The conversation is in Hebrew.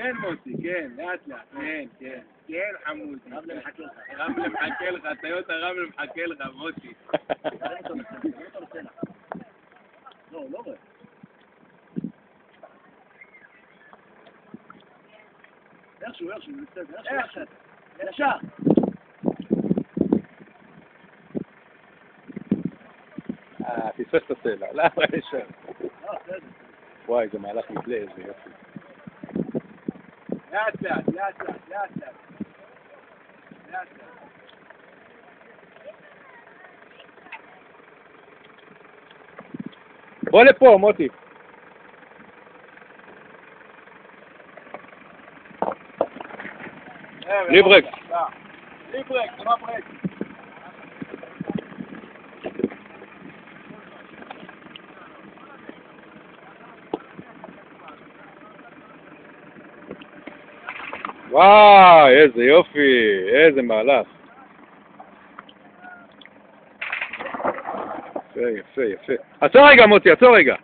כן מוטי, כן, לאט לאט, כן, כן, כן חמוד. רמלה מחכה לך. רמלה מחכה לך, טיוטה רמלה מחכה לך, מוטי. לא, לא רואה. איכשהו, בסדר, ישר. תתפס את הסלע, למה ישר? וואי, זה מהלך נפלא, איזה יופי. לאט לאט, לאט לאט, לאט לאט. לאט לאט. בוא לפה, מוטי. בלי ברקס. בלי ברקס, זה לא ברקס. וואי, איזה יופי, איזה מהלך. יפה, יפה, יפה. עצור רגע, מוטי, עצור רגע.